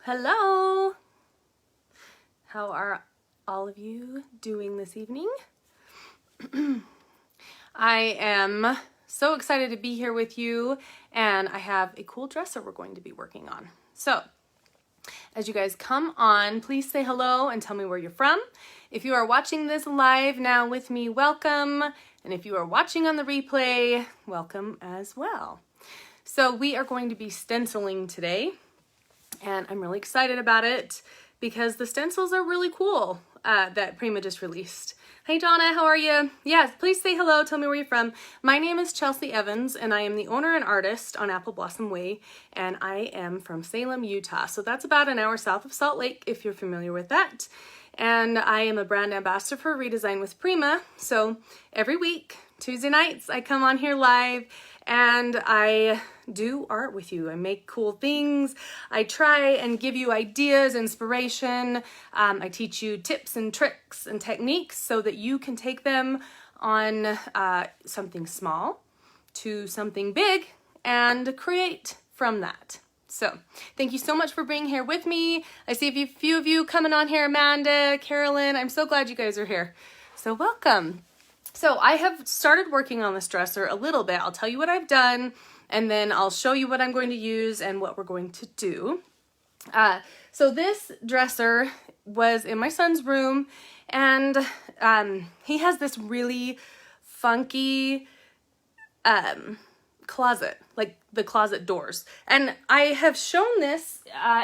Hello! How are all of you doing this evening? I am so excited to be here with you, and I have a cool dresser we're going to be working on. So, as you guys come on, please say hello and tell me where you're from. If you are watching this live now with me, welcome. And if you are watching on the replay, welcome as well. So we are going to be stenciling today, and I'm really excited about it because the stencils are really cool that Prima just released. Hey Donna, how are you? Yes, please say hello, tell me where you're from. My name is Chelsea Evans, and I am the owner and artist on Apple Blossom Way, and I am from Salem, Utah. So that's about an hour south of Salt Lake, if you're familiar with that. And I am a brand ambassador for Redesign with Prima. So every week, Tuesday nights, I come on here live and I do art with you. I make cool things. I try and give you ideas, inspiration. I teach you tips and tricks and techniques so that you can take them on something small to something big and create from that. So thank you so much for being here with me. I see a few of you coming on here. Amanda, Carolyn, I'm so glad you guys are here. So welcome. So I have started working on this dresser a little bit. I'll tell you what I've done, and then I'll show you what I'm going to use and what we're going to do. So this dresser was in my son's room, and he has this really funky closet, like the closet doors. And I have shown this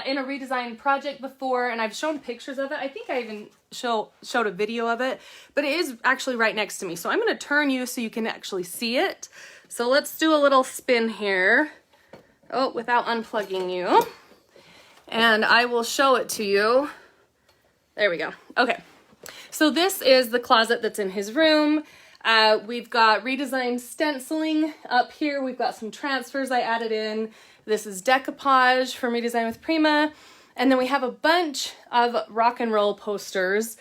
in a redesign project before, and I've shown pictures of it. I think I even showed a video of it, but it is actually right next to me. So I'm going to turn you so you can actually see it. So let's do a little spin here. Oh, without unplugging you. And I will show it to you. There we go. Okay. So this is the closet that's in his room. We've got redesigned stenciling up here. We've got some transfers I added in. This is decoupage from Redesign with Prima. And then we have a bunch of rock and roll posters.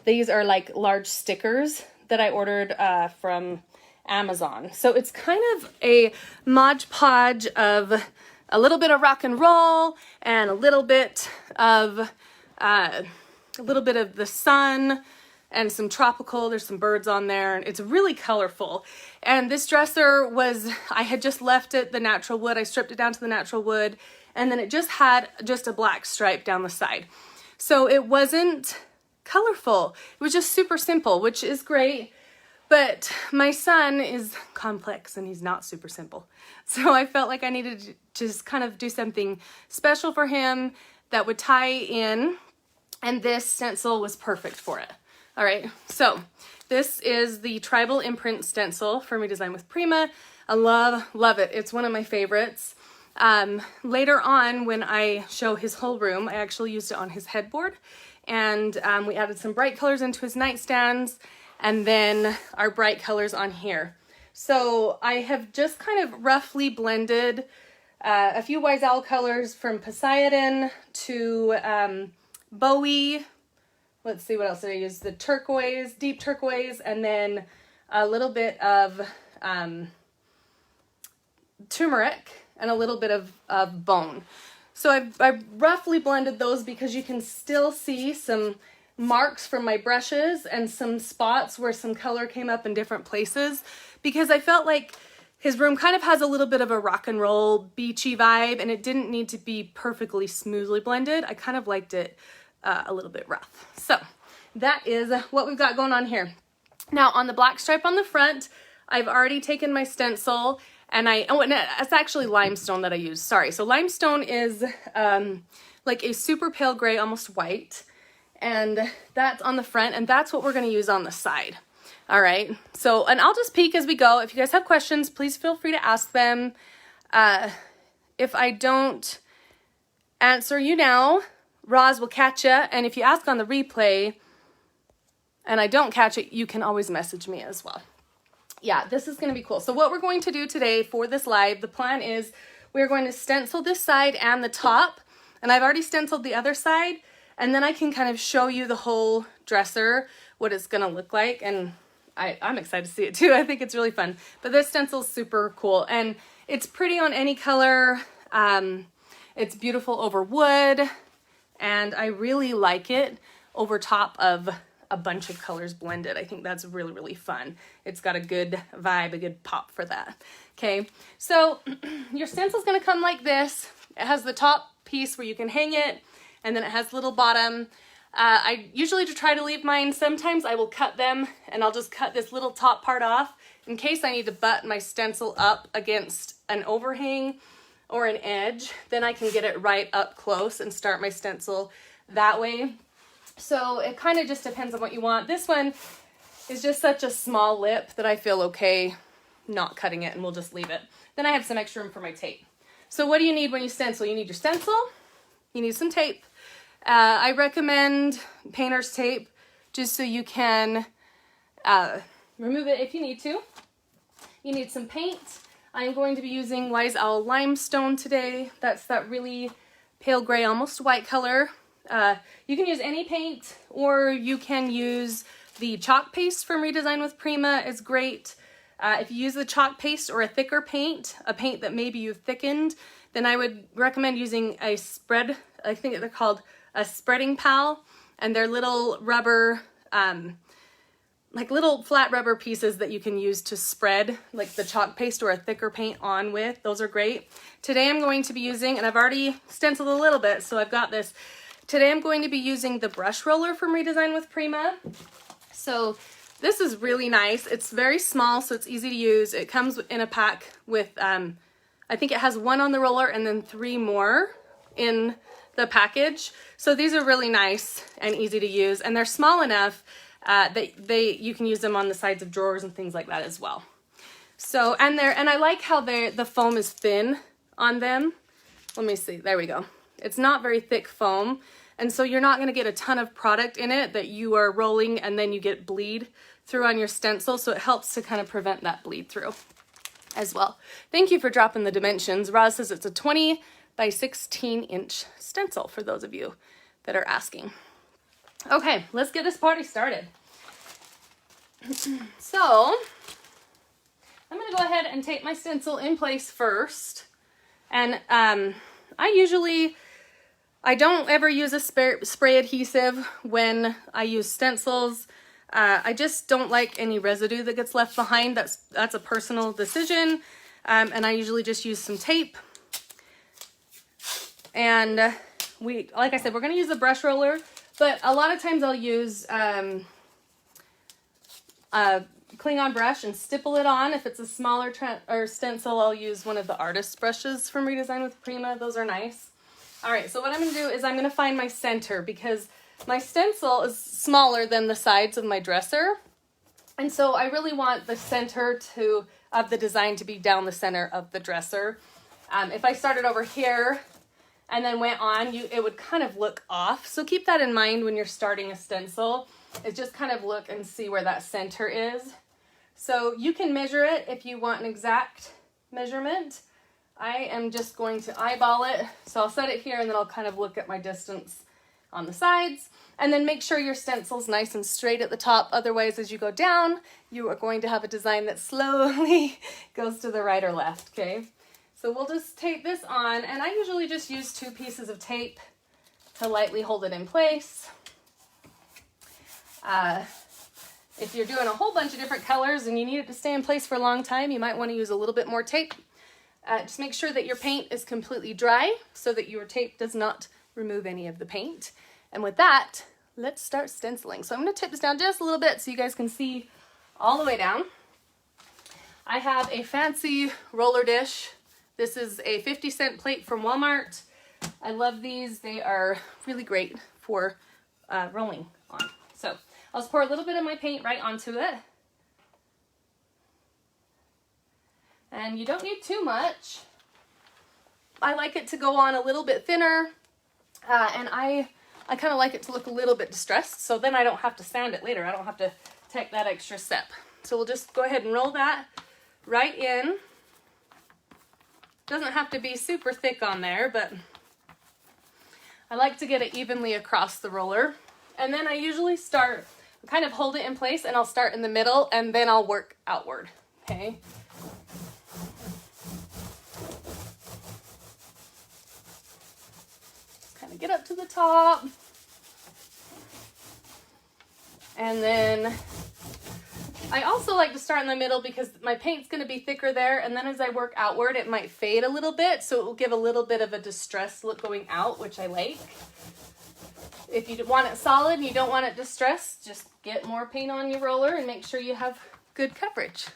These are like large stickers that I ordered from Amazon. So it's kind of a Mod Podge of a little bit of rock and roll and a little bit of the sun and some tropical. There's some birds on there, and it's really colorful. And this dresser I had just left it the natural wood. I stripped it down to the natural wood, and then it just had just a black stripe down the side. So it wasn't colorful. It was just super simple, which is great. But my son is complex and he's not super simple. So I felt like I needed to just kind of do something special for him that would tie in, and this stencil was perfect for it. All right, so this is the Tribal Imprint stencil from Redesign with Prima. I love it. It's one of my favorites. Later on, when I show his whole room, I actually used it on his headboard, and we added some bright colors into his nightstands, and then our bright colors on here. So I have just kind of roughly blended a few Wise Owl colors from Poseidon to Bowie. Let's see, what else did I use? The turquoise, deep turquoise, and then a little bit of turmeric and a little bit of bone. So I've roughly blended those because you can still see some marks from my brushes and some spots where some color came up in different places, because I felt like his room kind of has a little bit of a rock and roll beachy vibe, and it didn't need to be perfectly smoothly blended. I kind of liked it a little bit rough. So that is what we've got going on here. Now on the black stripe on the front, I've already taken my stencil, and it's actually limestone that I use. Sorry. So limestone is like a super pale gray, almost white, and that's on the front, and that's what we're going to use on the side. All right. So, and I'll just peek as we go. If you guys have questions, please feel free to ask them. If I don't answer you now, Roz will catch you, and if you ask on the replay and I don't catch it, you can always message me as well. Yeah, this is going to be cool. So what we're going to do today for this live, the plan is we're going to stencil this side and the top, and I've already stenciled the other side, and then I can kind of show you the whole dresser, what it's going to look like, and I'm excited to see it too. I think it's really fun. But this stencil is super cool, and it's pretty on any color. It's beautiful over wood. and I really like it over top of a bunch of colors blended. I think that's really, really fun. It's got a good vibe, a good pop for that. Okay, so your stencil's gonna come like this. It has the top piece where you can hang it, and then it has little bottom. I usually try to leave mine. Sometimes I will cut them, and I'll just cut this little top part off in case I need to butt my stencil up against an overhang or an edge. Then I can get it right up close and start my stencil that way. So it kind of just depends on what you want. This one is just such a small lip that I feel okay not cutting it, and we'll just leave it. Then I have some extra room for my tape. So what do you need when you stencil? You need your stencil, you need some tape. I recommend painter's tape just so you can remove it if you need to. You need some paint. I'm going to be using Wise Owl Limestone today. That's that really pale gray, almost white color. You can use any paint, or you can use the chalk paste from Redesign with Prima. Is great. If you use the chalk paste or a thicker paint, a paint that maybe you've thickened, then I would recommend using a spread. I think they're called a spreading pal, and they're little rubber, like little flat rubber pieces that you can use to spread like the chalk paste or a thicker paint on with. Those are great. Today I'm going to be using, and I've already stenciled a little bit, so I've got this. Today I'm going to be using the brush roller from Redesign with Prima. So this is really nice. It's very small, so it's easy to use. It comes in a pack with, I think it has 1 on the roller and then 3 more in the package. So these are really nice and easy to use, and they're small enough that you can use them on the sides of drawers and things like that as well. So, and I like how the foam is thin on them. Let me see, there we go. It's not very thick foam, and so you're not going to get a ton of product in it that you are rolling and then you get bleed through on your stencil, so it helps to kind of prevent that bleed through as well. Thank you for dropping the dimensions. Roz says it's a 20 by 16 inch stencil for those of you that are asking. Okay, let's get this party started. So I'm going to go ahead and tape my stencil in place first, and I don't ever use a spray adhesive when I use stencils. I just don't like any residue that gets left behind. That's a personal decision. And I usually just use some tape. And like I said, we're going to use the brush roller, but a lot of times I'll use a Klingon brush and stipple it on. If it's a smaller stencil, I'll use one of the artist brushes from Redesign with Prima. Those are nice. All right, so what I'm going to do is I'm going to find my center, because my stencil is smaller than the sides of my dresser. And so I really want the center of the design to be down the center of the dresser. If I started over here and then went on, it would kind of look off. So keep that in mind when you're starting a stencil. Is just kind of look and see where that center is. So you can measure it if you want an exact measurement. I am just going to eyeball it. So I'll set it here, and then I'll kind of look at my distance on the sides, and then make sure your stencil's nice and straight at the top. Otherwise, as you go down, you are going to have a design that slowly goes to the right or left, okay? So we'll just tape this on, and I usually just use 2 pieces of tape to lightly hold it in place. If you're doing a whole bunch of different colors and you need it to stay in place for a long time, you might want to use a little bit more tape. Just make sure that your paint is completely dry so that your tape does not remove any of the paint. And with that, let's start stenciling. So I'm going to tip this down just a little bit so you guys can see all the way down. I have a fancy roller dish. This is a 50-cent plate from Walmart. I love these. They are really great for rolling on. So I'll just pour a little bit of my paint right onto it. And you don't need too much. I like it to go on a little bit thinner, and I kind of like it to look a little bit distressed, so then I don't have to sand it later. I don't have to take that extra step. So we'll just go ahead and roll that right in. Doesn't have to be super thick on there, but I like to get it evenly across the roller. And then I usually kind of hold it in place, and I'll start in the middle, and then I'll work outward, okay? kind of get up to the top. And then I also like to start in the middle because my paint's going to be thicker there, and then as I work outward it might fade a little bit, so it will give a little bit of a distressed look going out, which I like. If you want it solid and you don't want it distressed, just get more paint on your roller and make sure you have good coverage.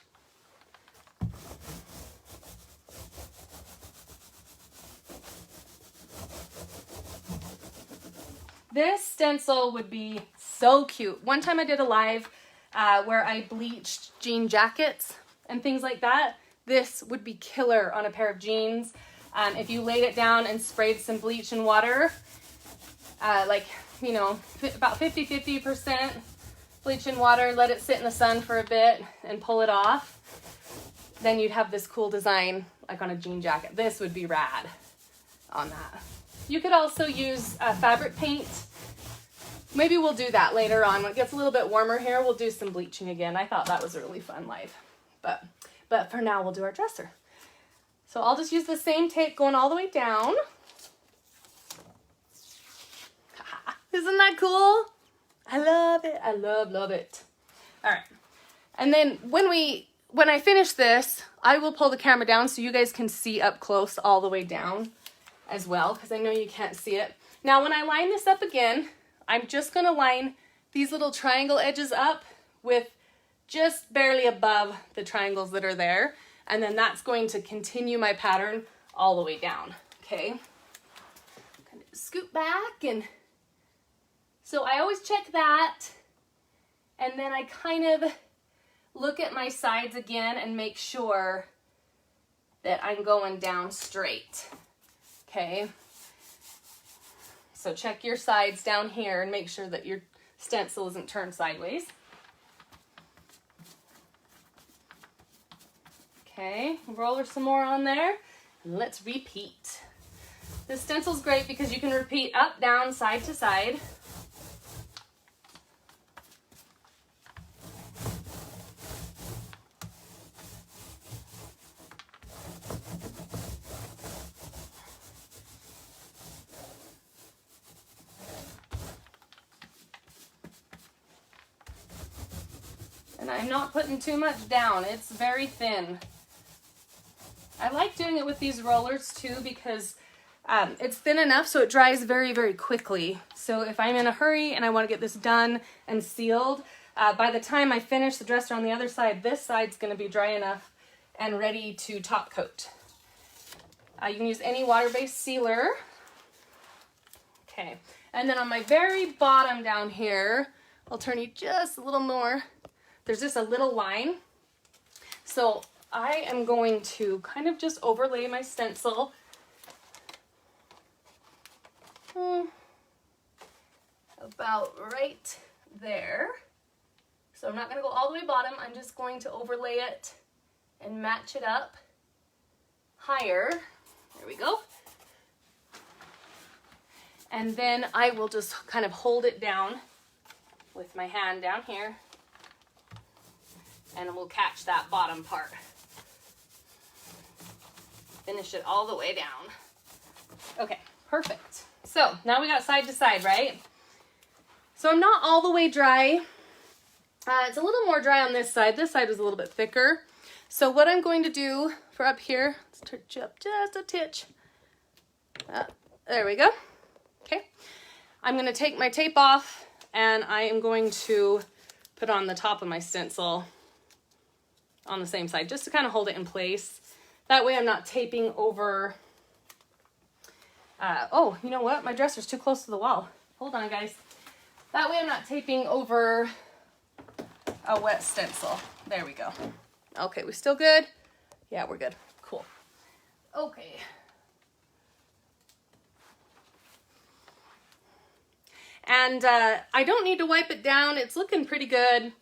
This stencil would be so cute. One time I did a live where I bleached jean jackets and things like that. This would be killer on a pair of jeans. If you laid it down and sprayed some bleach and water, like, you know, about 50% bleach and water, let it sit in the sun for a bit and pull it off, then you'd have this cool design like on a jean jacket. This would be rad on that. You could also use fabric paint. Maybe we'll do that later on. When it gets a little bit warmer here, we'll do some bleaching again. I thought that was a really fun live. But for now, we'll do our dresser. So I'll just use the same tape going all the way down. Isn't that cool? I love it. I love it. All right. And then when I finish this, I will pull the camera down so you guys can see up close all the way down as well, because I know you can't see it. Now, when I line this up again, I'm just going to line these little triangle edges up with just barely above the triangles that are there. And then that's going to continue my pattern all the way down. Okay. Kind of scoot back, and so I always check that. And then I kind of look at my sides again and make sure that I'm going down straight. Okay. So check your sides down here and make sure that your stencil isn't turned sideways. Okay, roller some more on there, and let's repeat. This stencil's great because you can repeat up, down, side to side. And I'm not putting too much down. It's very thin. I like doing it with these rollers too because it's thin enough so it dries very, very quickly. So if I'm in a hurry and I want to get this done and sealed, by the time I finish the dresser on the other side, this side's going to be dry enough and ready to top coat. You can use any water-based sealer. Okay, and then on my very bottom down here, I'll turn you just a little more. There's just a little line. So I am going to kind of just overlay my stencil. About right there. So I'm not going to go all the way bottom. I'm just going to overlay it and match it up higher. There we go. And then I will just kind of hold it down with my hand down here. And we'll catch that bottom part. Finish it all the way down. Okay, perfect. So now we got side to side, right? So I'm not all the way dry. It's a little more dry on this side. This side was a little bit thicker. So what I'm going to do for up here, let's touch up just a titch. There we go. Okay. I'm going to take my tape off and I am going to put on the top of my stencil on the same side, just to kind of hold it in place. That way I'm not taping over. Oh, you know what? My dresser's too close to the wall. Hold on, guys. That way I'm not taping over a wet stencil. There we go. Okay, we still good? Yeah, we're good. Cool. Okay. And I don't need to wipe it down. It's looking pretty good.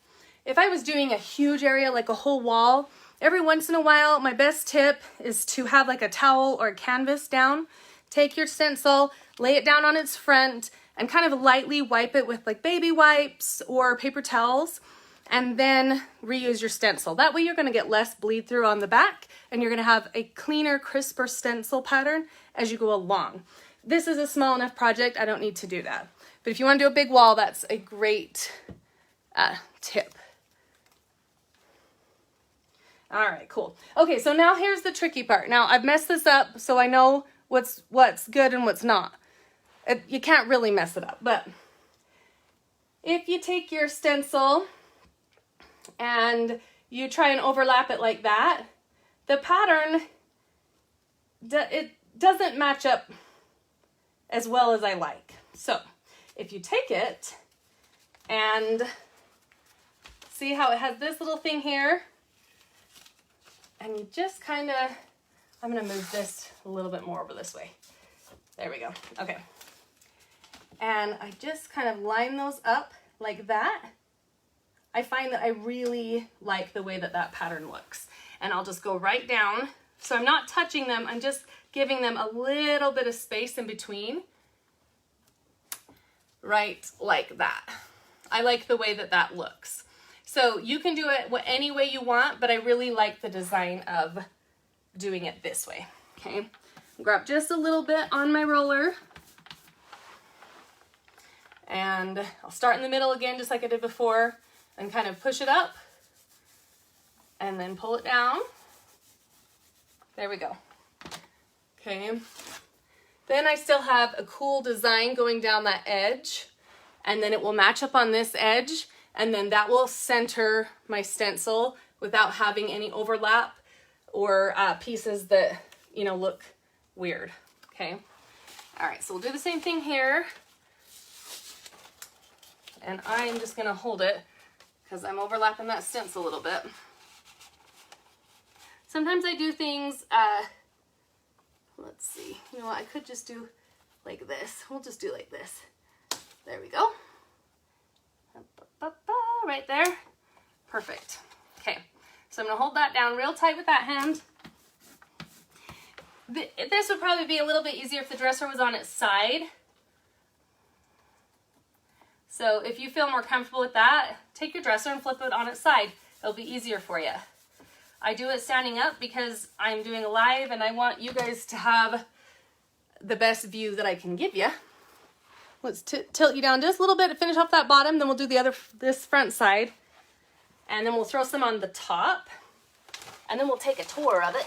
If I was doing a huge area, like a whole wall, every once in a while, my best tip is to have like a towel or a canvas down. Take your stencil, lay it down on its front, and kind of lightly wipe it with like baby wipes or paper towels, and then reuse your stencil. That way you're gonna get less bleed through on the back, and you're gonna have a cleaner, crisper stencil pattern as you go along. this is a small enough project, I don't need to do that. But if you want to do a big wall, that's a great tip. All right, cool. Okay, so now here's the tricky part. Now I've messed this up so I know what's good and what's not. You can't really mess it up, but if you take your stencil and you try and overlap it like that, the pattern, it doesn't match up as well as I like. So if you take it and see how it has this little thing here, and you just kind of, I'm going to move this a little bit more over this way. There we go. Okay. And I just kind of line those up like that. I find that I really like the way that that pattern looks. And I'll just go right down. So I'm not touching them. I'm just giving them a little bit of space in between. Right like that. I like the way that that looks. So you can do it any way you want, but I really like the design of doing it this way. Okay, grab just a little bit on my roller. And I'll start in the middle again, just like I did before, and kind of push it up. And then pull it down. There we go. Okay. Then I still have a cool design going down that edge. And then it will match up on this edge. And then that will center my stencil without having any overlap or pieces that, you know, look weird. Okay. All right, so we'll do the same thing here. And I'm just gonna hold it because I'm overlapping that stencil a little bit. Sometimes I do things, let's see, you know what, I could just do like this. We'll just do like this. There we go. Right there. Perfect. Okay, so I'm gonna hold that down real tight with that hand. This would probably be a little bit easier if the dresser was on its side. So if you feel more comfortable with that, take your dresser and flip it on its side. It'll be easier for you. I do it standing up because I'm doing a live and I want you guys to have the best view that I can give you. Let's tilt you down just a little bit to finish off that bottom. Then we'll do this front side. And then we'll throw some on the top. And then we'll take a tour of it.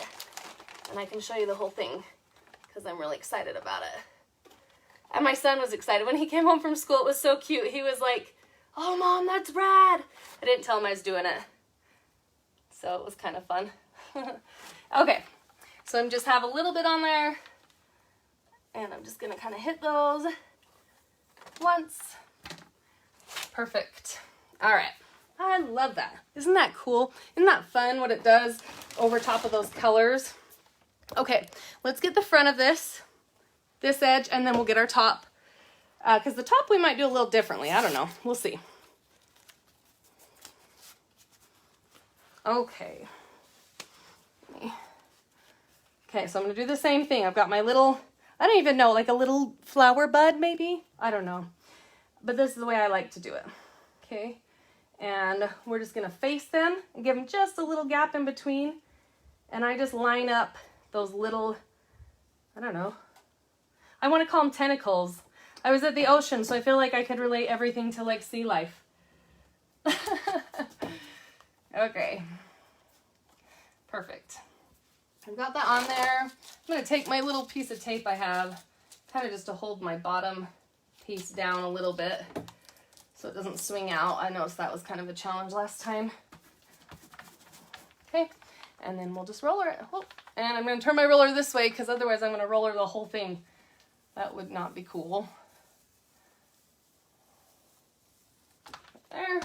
And I can show you the whole thing because I'm really excited about it. And my son was excited. When he came home from school, it was so cute. He was like, "Oh, Mom, that's rad." I didn't tell him I was doing it. So it was kind of fun. Okay, so I'm just have a little bit on there. And I'm just going to kind of hit those once. Perfect. All right. I love that. Isn't that cool? Isn't that fun what it does over top of those colors? Okay, let's get the front of this edge, and then we'll get our top. Because the top we might do a little differently. I don't know. We'll see. Okay. Okay, so I'm going to do the same thing. I've got my little, I don't even know, like a little flower bud maybe? I don't know. But this is the way I like to do it. Okay. And we're just going to face them and give them just a little gap in between. And I just line up those little, I don't know. I want to call them tentacles. I was at the ocean, so I feel like I could relate everything to like sea life. Okay. Perfect. I've got that on there. I'm going to take my little piece of tape I have, kind of just to hold my bottom piece down a little bit so it doesn't swing out. I noticed that was kind of a challenge last time. Okay, and then we'll just roller it. Oh, and I'm going to turn my roller this way because otherwise I'm going to roller the whole thing. That would not be cool. There.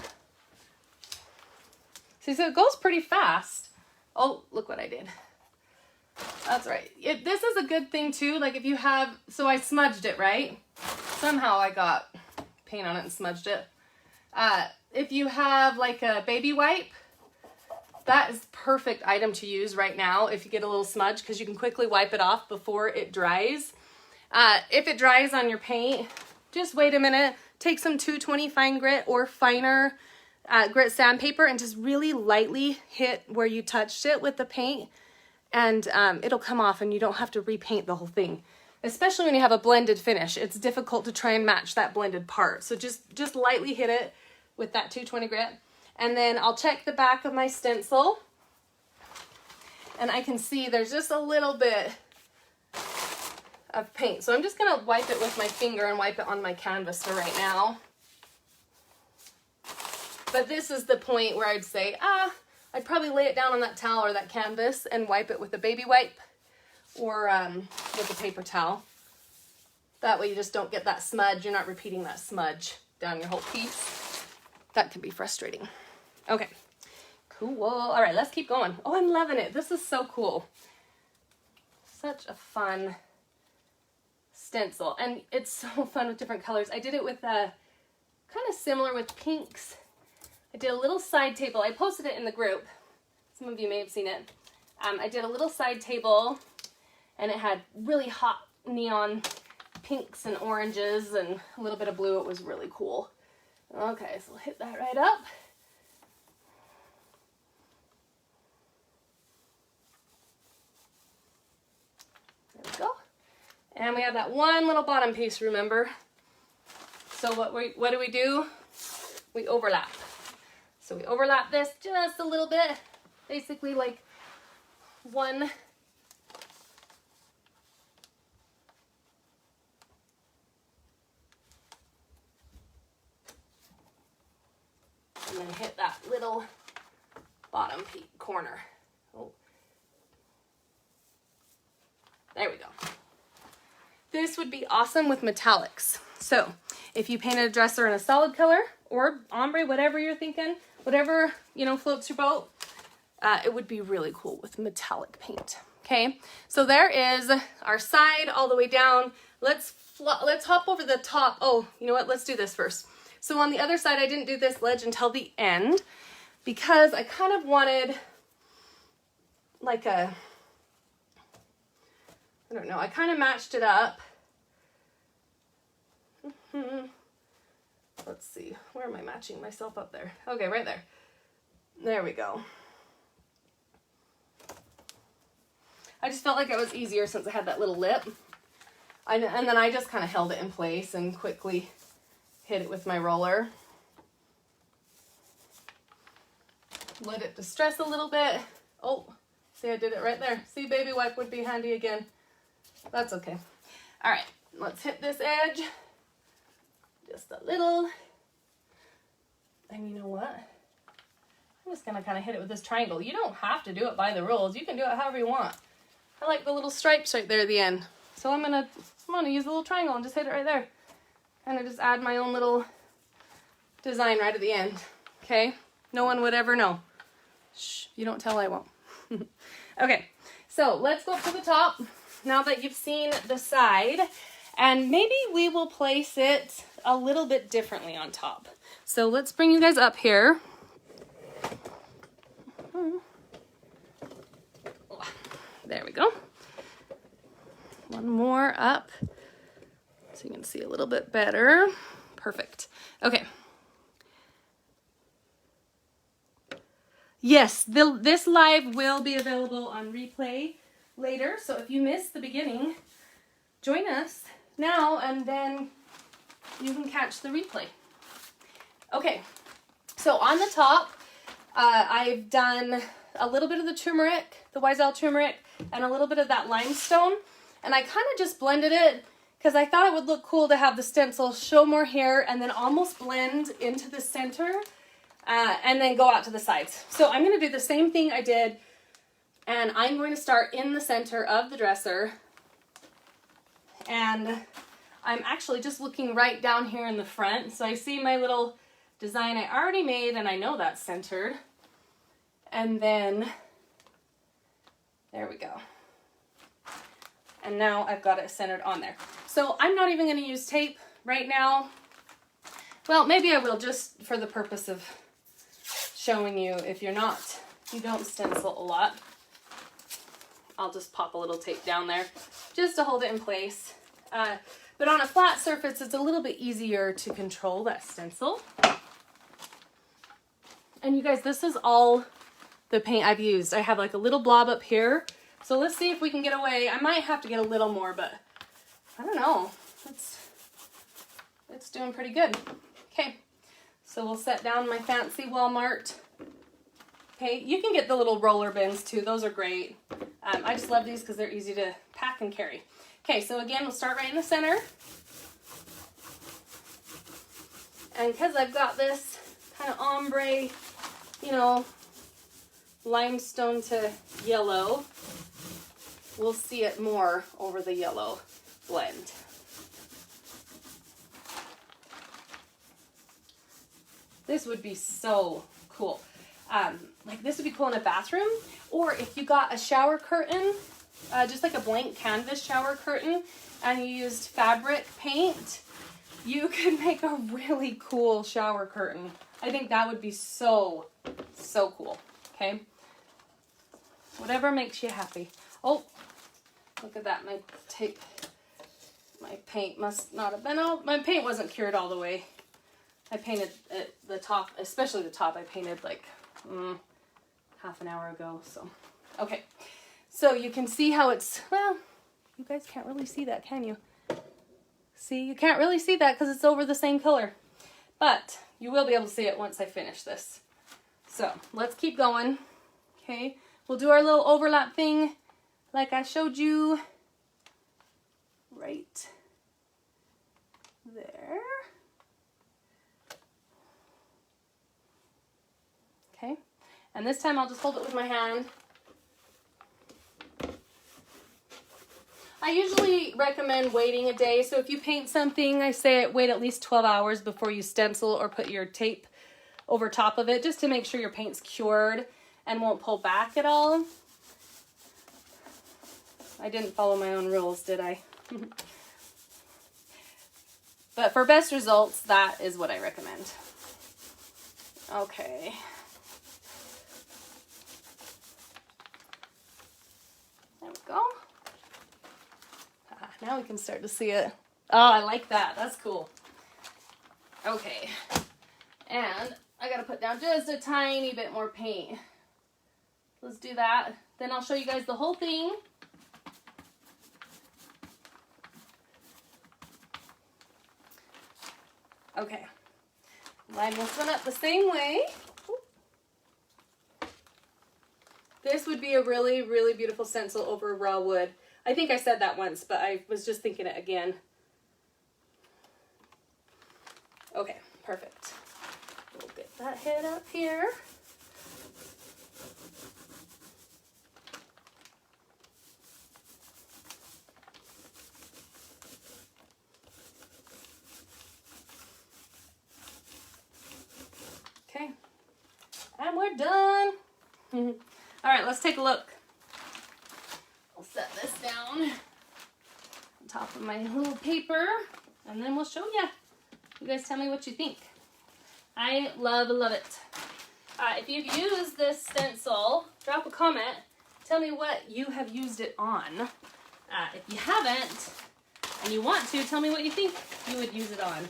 See, so it goes pretty fast. Oh, look what I did. That's right. This is a good thing too. Like if you have, so I smudged it, right? Somehow I got paint on it and smudged it. If you have like a baby wipe, that is perfect item to use right now if you get a little smudge, because you can quickly wipe it off before it dries. If it dries on your paint, just wait a minute, take some 220 fine grit or finer grit sandpaper and just really lightly hit where you touched it with the paint, and it'll come off and you don't have to repaint the whole thing. especially when you have a blended finish. It's difficult to try and match that blended part. So just lightly hit it with that 220 grit. And then I'll check the back of my stencil. And I can see there's just a little bit of paint. So I'm just gonna wipe it with my finger and wipe it on my canvas for right now. But this is the point where I'd say, I'd probably lay it down on that towel or that canvas and wipe it with a baby wipe or with a paper towel. That way you just don't get that smudge. You're not repeating that smudge down your whole piece. That can be frustrating. Okay, cool. All right, let's keep going. Oh, I'm loving it. This is so cool. Such a fun stencil. And it's so fun with different colors. I did it with kind of similar with pinks. I did a little side table. I posted it in the group. Some of you may have seen it. I did a little side table and it had really hot neon pinks and oranges and a little bit of blue. It was really cool. Okay, so we'll hit that right up. There we go. And we have that one little bottom piece, remember? So what do? We overlap. So we overlap this just a little bit, basically like one. And then hit that little bottom corner. Oh. There we go. This would be awesome with metallics. So if you painted a dresser in a solid color or ombre, whatever you're thinking, whatever, you know, floats your boat, it would be really cool with metallic paint. Okay, so there is our side all the way down. Let's hop over the top. Oh, you know what? Let's do this first. So on the other side, I didn't do this ledge until the end because I kind of wanted like a, I don't know, I kind of matched it up. Let's see, where am I matching myself up there? Okay, right there. There we go. I just felt like it was easier since I had that little lip. And then I just kind of held it in place and quickly hit it with my roller. Let it distress a little bit. Oh, see, I did it right there. See, baby wipe would be handy again. That's okay. All right, let's hit this edge. Just a little. And you know what? I'm just gonna kind of hit it with this triangle. You don't have to do it by the rules. You can do it however you want. I like the little stripes right there at the end. So I'm gonna use a little triangle and just hit it right there. Kind of just add my own little design right at the end. Okay? No one would ever know. Shh, you don't tell, I won't. Okay, so let's go up to the top now that you've seen the side. And maybe we will place it a little bit differently on top. So let's bring you guys up here. There we go. One more up so you can see a little bit better. Perfect. Okay. Yes, this live will be available on replay later. So if you missed the beginning, join us now and then you can catch the replay. Okay, so on the top, I've done a little bit of the turmeric, the Wiesel turmeric, and a little bit of that limestone. And I kind of just blended it because I thought it would look cool to have the stencil show more hair and then almost blend into the center and then go out to the sides. So I'm going to do the same thing I did, and I'm going to start in the center of the dresser. And I'm actually just looking right down here in the front. So I see my little design I already made, and I know that's centered. And then, there we go. And now I've got it centered on there. So I'm not even going to use tape right now. Well, maybe I will, just for the purpose of showing you if you don't stencil a lot. I'll just pop a little tape down there just to hold it in place. But on a flat surface, it's a little bit easier to control that stencil. And you guys, this is all the paint I've used. I have like a little blob up here. So let's see if we can get away. I might have to get a little more, but I don't know. It's doing pretty good. Okay, so we'll set down my fancy Walmart paint. You can get the little roller bins too. Those are great. I just love these because they're easy to pack and carry. Okay, so again, we'll start right in the center. And because I've got this kind of ombre, you know, limestone to yellow, we'll see it more over the yellow blend. This would be so cool. Like this would be cool in a bathroom, or if you got a shower curtain, just like a blank canvas shower curtain, and you used fabric paint, you could make a really cool shower curtain. I think that would be so, so cool. Okay. Whatever makes you happy. Oh, look at that. My paint must not have been out. My paint wasn't cured all the way. I painted at the top, especially the top, I painted like half an hour ago. So, okay. So you can see how it's, well, you guys can't really see that, can you? See, you can't really see that because it's over the same color. But you will be able to see it once I finish this. So let's keep going. Okay. We'll do our little overlap thing like I showed you right there. Okay, and this time I'll just hold it with my hand. I usually recommend waiting a day, so if you paint something, I say wait at least 12 hours before you stencil or put your tape over top of it, just to make sure your paint's cured and won't pull back at all. I didn't follow my own rules, did I? But for best results, that is what I recommend. Okay. There we go. Now we can start to see it. Oh, I like that. That's cool. Okay. And I gotta put down just a tiny bit more paint. Let's do that. Then I'll show you guys the whole thing. Okay. Line this one up the same way. This would be a really, really beautiful stencil over raw wood. I think I said that once, but I was just thinking it again. Okay, perfect. We'll get that head up here. Okay, and we're done. All right, let's take a look. I'll set this down on top of my little paper, and then we'll show you. You guys tell me what you think. I love it. If you've used this stencil, drop a comment. Tell me what you have used it on. If you haven't, and you want to, tell me what you think you would use it on.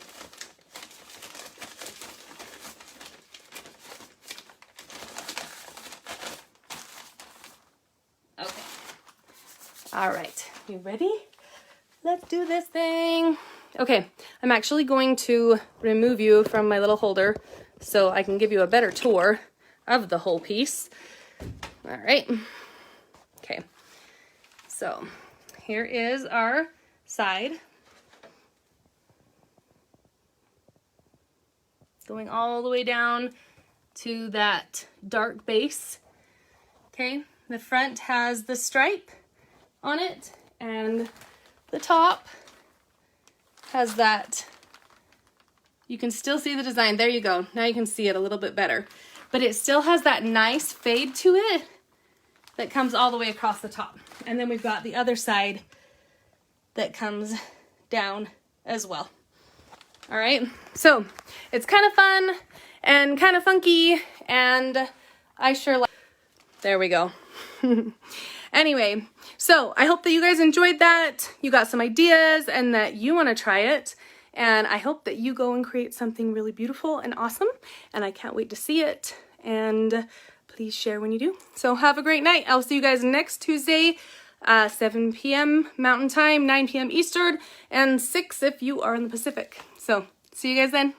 All right, you ready? Let's do this thing. Okay, I'm actually going to remove you from my little holder so I can give you a better tour of the whole piece. All right. Okay, so here is our side. Going all the way down to that dark base. Okay, the front has the stripe on it, and the top has that. You can still see the design. There you go. Now you can see it a little bit better. But it still has that nice fade to it that comes all the way across the top. And then we've got the other side that comes down as well. All right, so it's kind of fun and kind of funky, and I sure like. There we go. Anyway, so I hope that you guys enjoyed that. You got some ideas and that you want to try it. And I hope that you go and create something really beautiful and awesome. And I can't wait to see it. And please share when you do. So have a great night. I'll see you guys next Tuesday. 7 p.m. Mountain Time, 9 p.m. Eastern, and 6 if you are in the Pacific. So see you guys then.